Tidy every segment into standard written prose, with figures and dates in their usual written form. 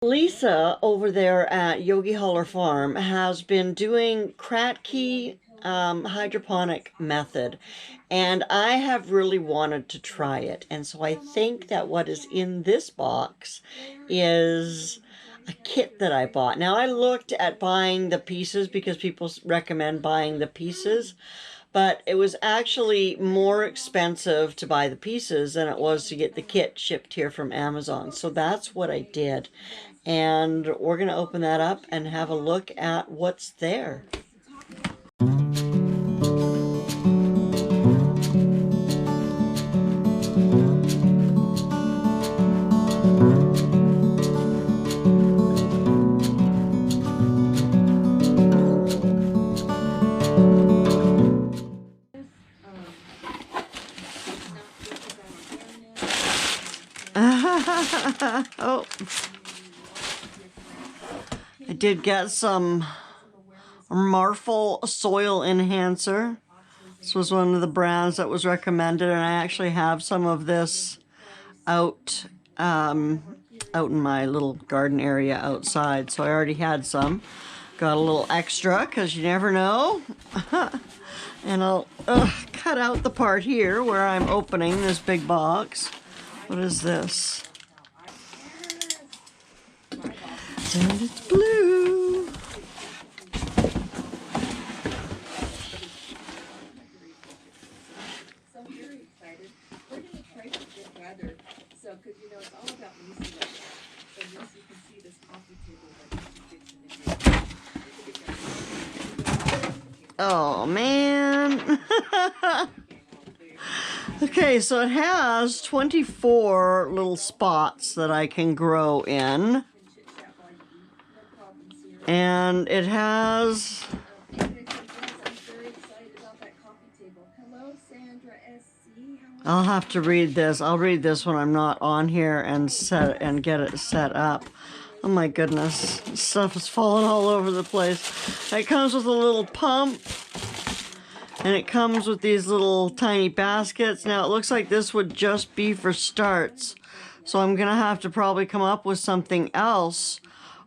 Lisa over there at Yogi Holler Farm has been doing Kratky hydroponic method, and I have really wanted to try it. And so I think that what is in this box is a kit that I bought. Now I looked at buying the pieces because people recommend buying the pieces, but it was actually more expensive to buy the pieces than it was to get the kit shipped here from Amazon. So that's what I did. And we're going to open that up and have a look at what's there. Oh, I did get some Marfil soil enhancer. This was one of the brands that was recommended, and I actually have some of this out out in my little garden area outside, so I already had some. Got a little extra because you never know. And I'll cut out the part here where I'm opening this big box. What is this? And it's blue. So very excited. We're going to try to get weather. So, because you know, it's all about Lucy right now. So, yes, you can see this coffee table that she fits in here. Oh, man. Okay, so it has 24 little spots that I can grow in. And it has... I'll have to read this. I'll read this when I'm not on here and get it set up. Oh my goodness. Stuff is falling all over the place. It comes with a little pump. And it comes with these little tiny baskets. Now it looks like this would just be for starts. So I'm going to have to probably come up with something else.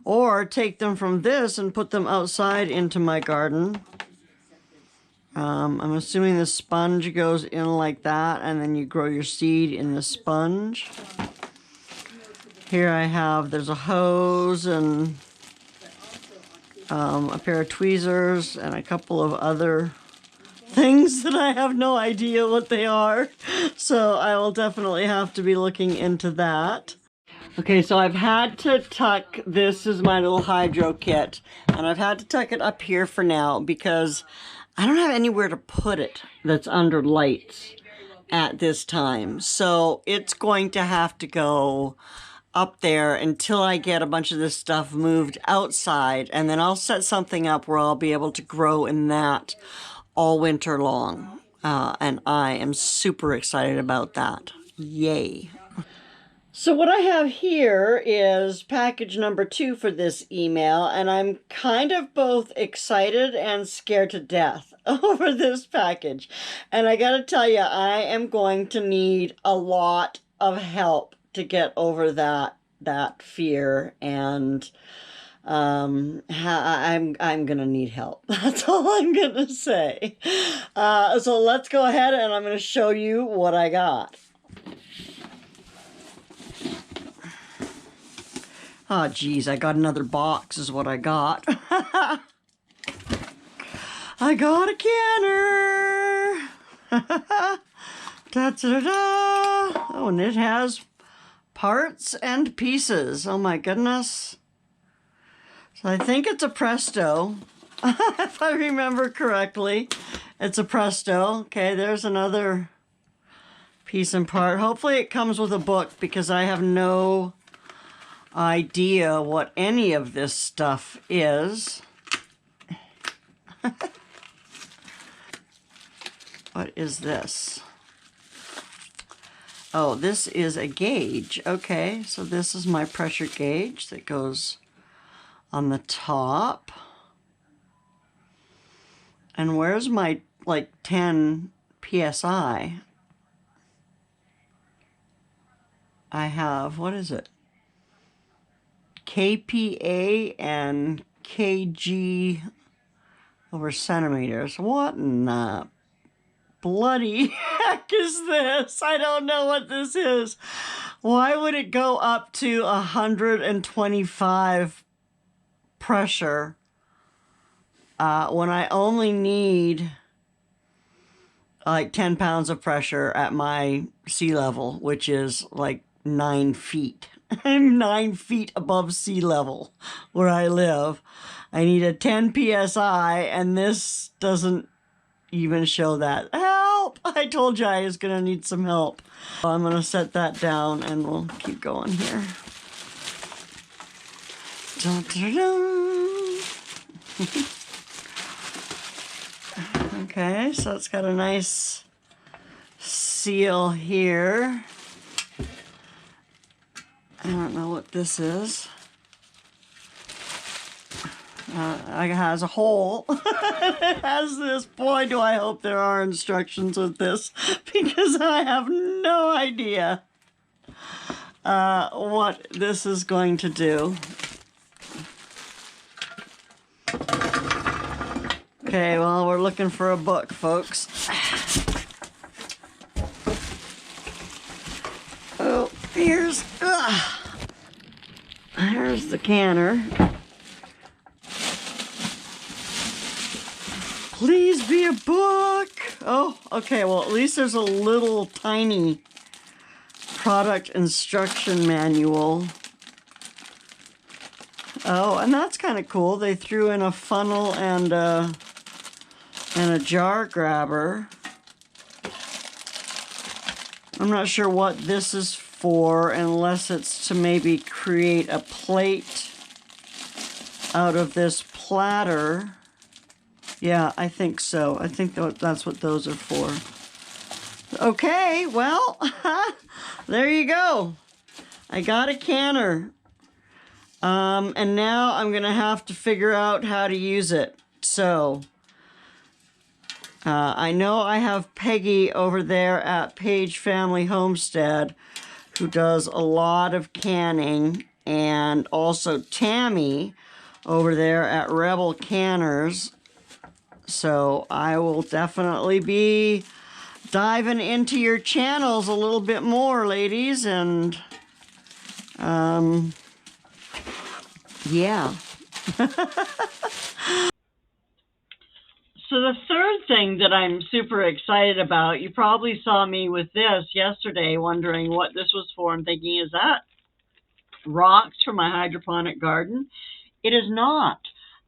Or take them from this and put them outside into my garden. I'm assuming the sponge goes in like that, and then you grow your seed in the sponge. Here I have, there's a hose and a pair of tweezers and a couple of other things that I have no idea what they are. So I will definitely have to be looking into that. Okay, so I've had to tuck, this is my little hydro kit, and I've had to tuck it up here for now because I don't have anywhere to put it that's under lights at this time. So it's going to have to go up there until I get a bunch of this stuff moved outside, and then I'll set something up where I'll be able to grow in that all winter long. And I am super excited about that. Yay. So what I have here is package number 2 for this email, and I'm kind of both excited and scared to death over this package. And I gotta tell you, I am going to need a lot of help to get over that fear, and I'm gonna need help. That's all I'm gonna say. So let's go ahead and I'm gonna show you what I got. Oh, geez, I got another box is what I got. I got a canner. Da-da-da-da. Oh, and it has parts and pieces. Oh, my goodness. So I think it's a Presto. If I remember correctly, it's a Presto. Okay, there's another piece and part. Hopefully it comes with a book because I have no idea what any of this stuff is. What is this? Oh, this is a gauge. Okay, so this is my pressure gauge that goes on the top. And where's my, like, 10 PSI? I have, what is it? kPa and kg over centimeters. What in the bloody heck is this? I don't know what this is. Why would it go up to 125 pressure when I only need like 10 pounds of pressure at my sea level, which is like 9 feet. I'm 9 feet above sea level where I live. I need a 10 psi, and this doesn't even show that. Help! I told you I was gonna need some help. So I'm gonna set that down and we'll keep going here. Dun, dun, dun. Okay, so it's got a nice seal here. I don't know what this is. It has a hole. It has this. Boy, do I hope there are instructions with this, because I have no idea what this is going to do. Okay, well, we're looking for a book, folks. Oh, here's the canner. Please be a book. Oh, okay, well, at least there's a little tiny product instruction manual. Oh, and that's kind of cool. They threw in a funnel and a jar grabber. I'm not sure what this is for, unless it's to maybe create a plate out of this platter. Yeah, I think so. I think that's what those are for. Okay, well, there you go. I got a canner. And now I'm going to have to figure out how to use it. So, I know I have Peggy over there at Page Family Homestead, who does a lot of canning, and also Tammy over there at Rebel Canners. So I will definitely be diving into your channels a little bit more, ladies, and yeah. So the third thing that I'm super excited about, you probably saw me with this yesterday, wondering what this was for and thinking, is that rocks for my hydroponic garden? It is not.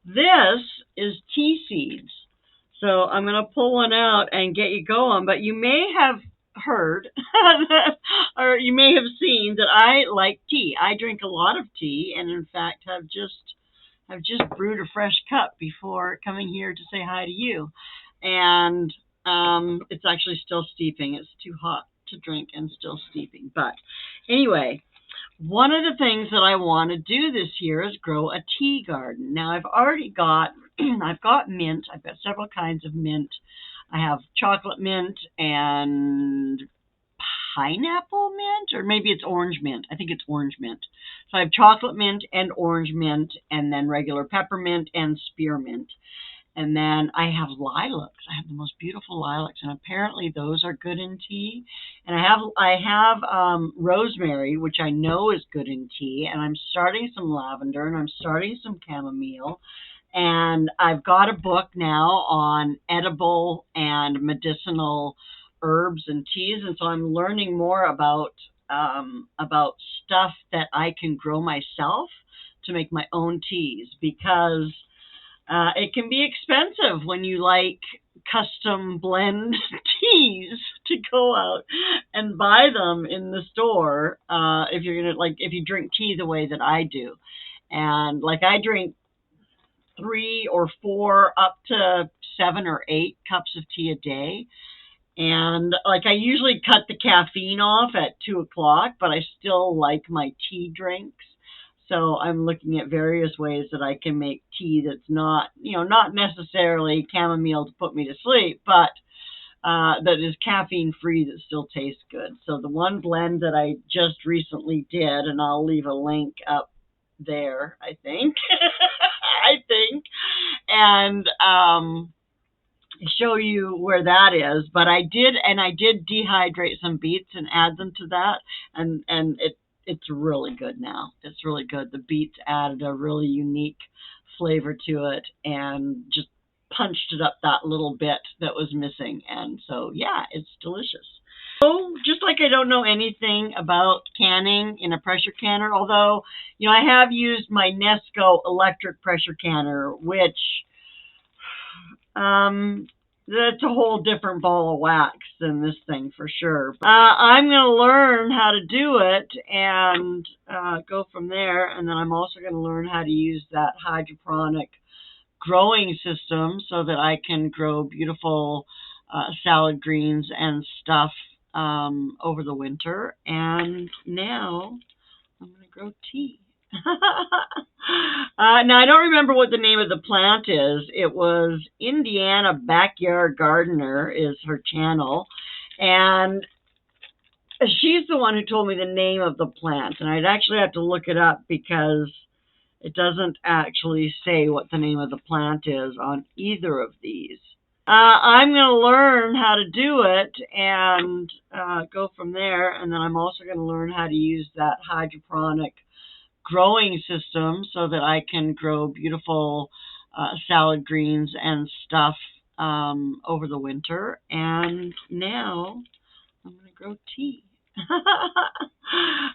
This is tea seeds. So I'm going to pull one out and get you going, but you may have heard or you may have seen that I like tea. I drink a lot of tea, and in fact I've just brewed a fresh cup before coming here to say hi to you. And it's actually still steeping. It's too hot to drink and still steeping. But anyway, one of the things that I want to do this year is grow a tea garden. Now I've already got, I've got mint. I've got several kinds of mint. I have chocolate mint and pineapple mint, or maybe it's orange mint. I think it's orange mint. So I have chocolate mint and orange mint, and then regular peppermint and spearmint. And then I have lilacs. I have the most beautiful lilacs, and apparently those are good in tea. And I have rosemary, which I know is good in tea. And I'm starting some lavender, and I'm starting some chamomile. And I've got a book now on edible and medicinal herbs and teas, and so I'm learning more about stuff that I can grow myself to make my own teas, because it can be expensive when you like custom blend teas to go out and buy them in the store. If you're gonna, like, if you drink tea the way that I do, and like I drink 3 or 4 up to 7 or 8 cups of tea a day. And like I usually cut the caffeine off at 2 o'clock, but I still like my tea drinks. So I'm looking at various ways that I can make tea that's not, not necessarily chamomile to put me to sleep, but that is caffeine free, that still tastes good. So the one blend that I just recently did, and I'll leave a link up there, I think. I think. And show you where that is. But I did dehydrate some beets and add them to that, and it's really good now. It's really good. The beets added a really unique flavor to it and just punched it up that little bit that was missing. And so yeah, it's delicious. So just like I don't know anything about canning in a pressure canner, although I have used my Nesco electric pressure canner, which that's a whole different ball of wax than this thing for sure. I'm going to learn how to do it and go from there. And then I'm also going to learn how to use that hydroponic growing system so that I can grow beautiful salad greens and stuff over the winter. And now I'm going to grow tea. Now, I don't remember what the name of the plant is. It was Indiana Backyard Gardener is her channel. And she's the one who told me the name of the plant. And I'd actually have to look it up because it doesn't actually say what the name of the plant is on either of these. I'm going to learn how to do it and go from there. And then I'm also going to learn how to use that hydroponic growing system so that I can grow beautiful salad greens and stuff over the winter. And now I'm going to grow tea.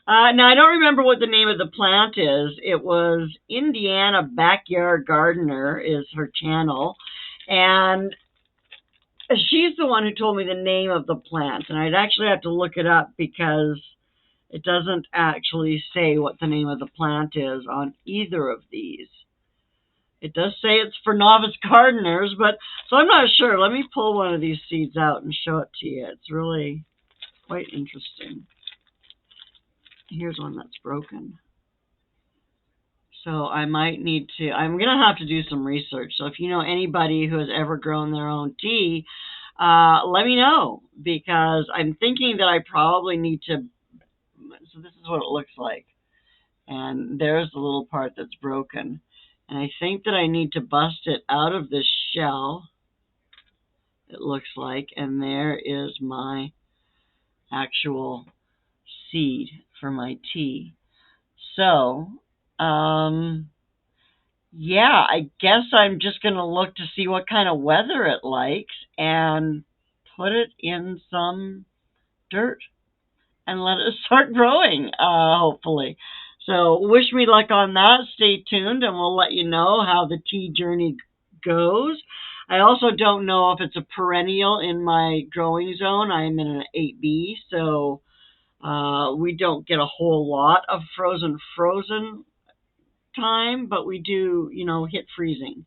Now, I don't remember what the name of the plant is. It was Indiana Backyard Gardener is her channel. And she's the one who told me the name of the plant. And I'd actually have to look it up because it doesn't actually say what the name of the plant is on either of these. It does say it's for novice gardeners, but so I'm not sure. Let me pull one of these seeds out and show it to you. It's really quite interesting. Here's one that's broken. So I might need to, I'm going to have to do some research. So if you know anybody who has ever grown their own tea, let me know, because I'm thinking that I probably need to. So this is what it looks like. And there's the little part that's broken. And I think that I need to bust it out of this shell, it looks like. And there is my actual seed for my tea. So, yeah, I guess I'm just going to look to see what kind of weather it likes and put it in some dirt and let it start growing, hopefully. So wish me luck on that. Stay tuned and we'll let you know how the tea journey goes. I also don't know if it's a perennial in my growing zone. I'm in an 8B, so we don't get a whole lot of frozen time, but we do, hit freezing.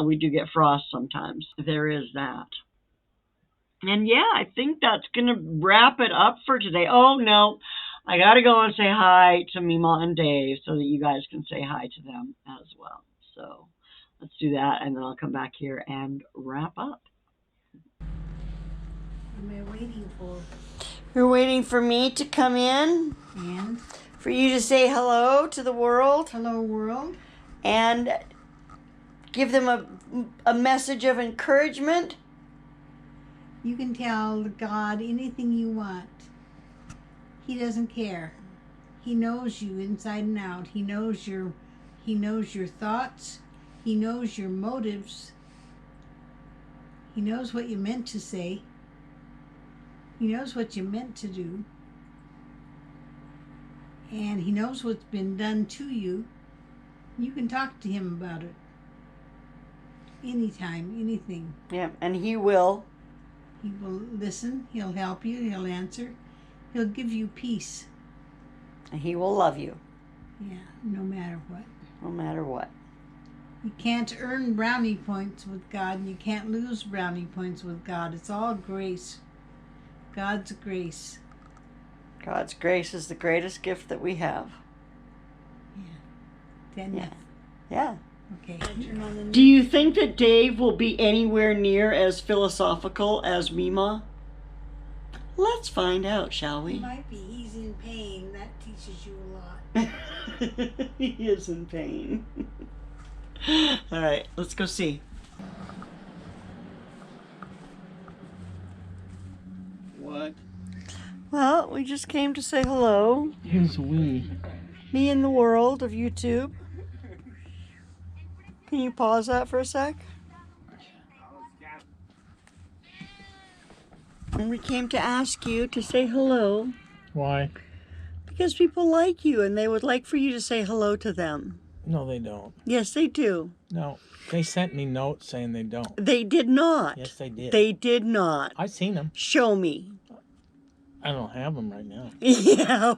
We do get frost sometimes. There is that. And yeah, I think that's going to wrap it up for today. Oh, no, I got to go and say hi to Mima and Dave so that you guys can say hi to them as well. So let's do that, and then I'll come back here and wrap up. What am I waiting for? You're waiting for me to come in? And? For you to say hello to the world? Hello, world. And give them a message of encouragement? You can tell God anything you want. He doesn't care. He knows you inside and out. He knows your thoughts. He knows your motives. He knows what you meant to say. He knows what you meant to do. And he knows what's been done to you. You can talk to him about it. Anytime, anything. Yeah, and he will. He will listen. He'll help you. He'll answer. He'll give you peace. And he will love you. Yeah, no matter what. No matter what. You can't earn brownie points with God, and you can't lose brownie points with God. It's all grace. God's grace. God's grace is the greatest gift that we have. Yeah. Yeah. Okay. Do you think that Dave will be anywhere near as philosophical as Mima? Let's find out, shall He we? might be. He's in pain. That teaches you a lot. He is in pain. All right, let's go see. What? Well, we just came to say hello. Who's we? Me in the world of YouTube. Can you pause that for a sec? And we came to ask you to say hello Why? because people like you and they would like for you to say hello to them. No, they don't. Yes, they do. No. They sent me notes saying they don't. They did not. Yes, they did. They did not. I seen them. Show me. I don't have them right now. Yeah.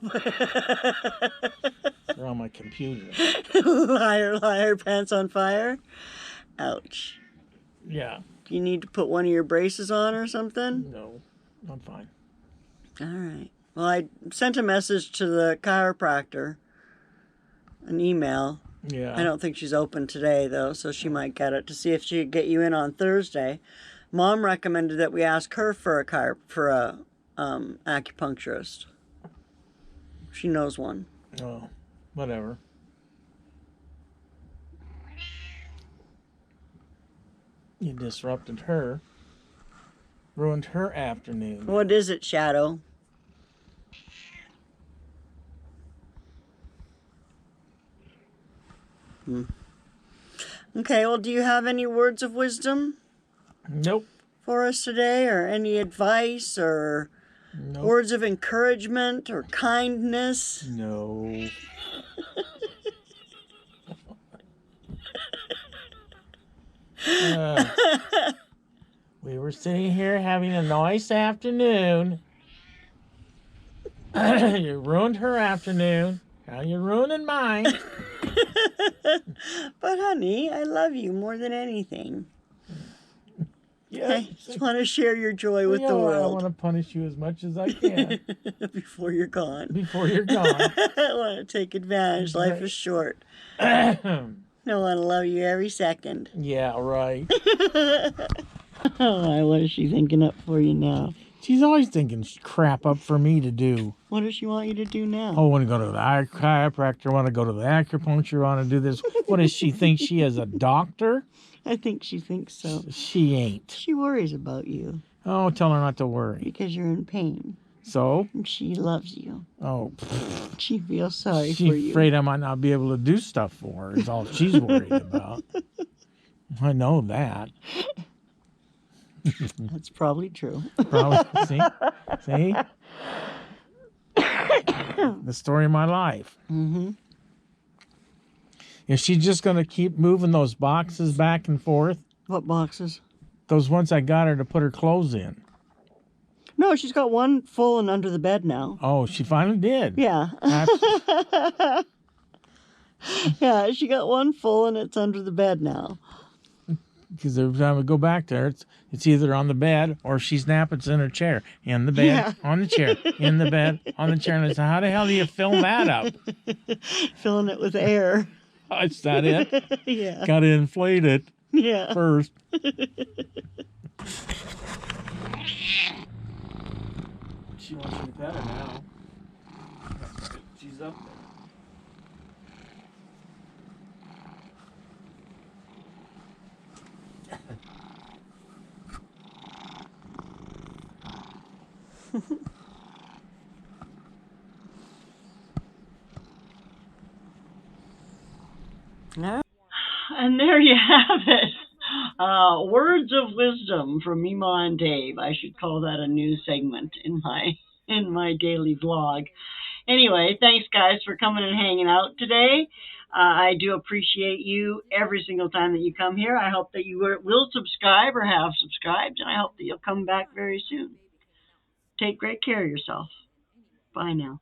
They're on my computer. Liar, liar, pants on fire. Ouch. Yeah. Do you need to put one of your braces on or something? No, I'm fine. All right. Well, I sent a message to the chiropractor, an email. Yeah. I don't think she's open today, though, so she might get it to see if she could get you in on Thursday. Mom recommended that we ask her for a acupuncturist. She knows one. Oh, whatever. You disrupted her. Ruined her afternoon. What is it, Shadow? Okay, well, do you have any words of wisdom Nope. for us today, or any advice, or Nope. words of encouragement, or kindness? No. Uh, we were sitting here having a nice afternoon. You ruined her afternoon. Now you're ruining mine. But honey, I love you more than anything. Yeah. I just want to share your joy with the I world want to punish you as much as I can before you're gone. before you're gone. I want to take advantage. Life is short. I want to love you every second. Yeah, right. Oh, what is she thinking up for you now? She's always thinking crap up for me to do. What does she want you to do now? Oh, want to go to the chiropractor, want to go to the acupuncture, want to do this. What does she think she is, a doctor? I think she thinks so. She ain't. She worries about you Oh, tell her not to worry. because you're in pain. So? And she loves you. Oh, She feels sorry for she's you. afraid I might not be able to do stuff for her is all she's worried about. I know that. That's probably true. Probably. See? The story of my life. Mm-hmm. Is she just going to keep moving those boxes back and forth? What boxes? Those ones I got her to put her clothes in. No, she's got one full and under the bed now. Oh, she finally did. Yeah. Yeah, she got one full and it's under the bed now. Because every time we go back there, it's either on the bed or she's napping in her chair. In the bed, Yeah. on the chair, in the bed, on the chair. And I said, how the hell do you fill that up? Filling it with air. Is that it? Yeah. Got to inflate it Yeah. first. She wants you to pet her now. She's up there. And there you have it. Words of wisdom from Mima and Dave. I should call that a new segment in my daily vlog. Anyway, thanks guys for coming and hanging out today. I do appreciate you every single time that you come here. I hope that you will subscribe or have subscribed, and I hope that you'll come back very soon. Take great care of yourself. Bye now.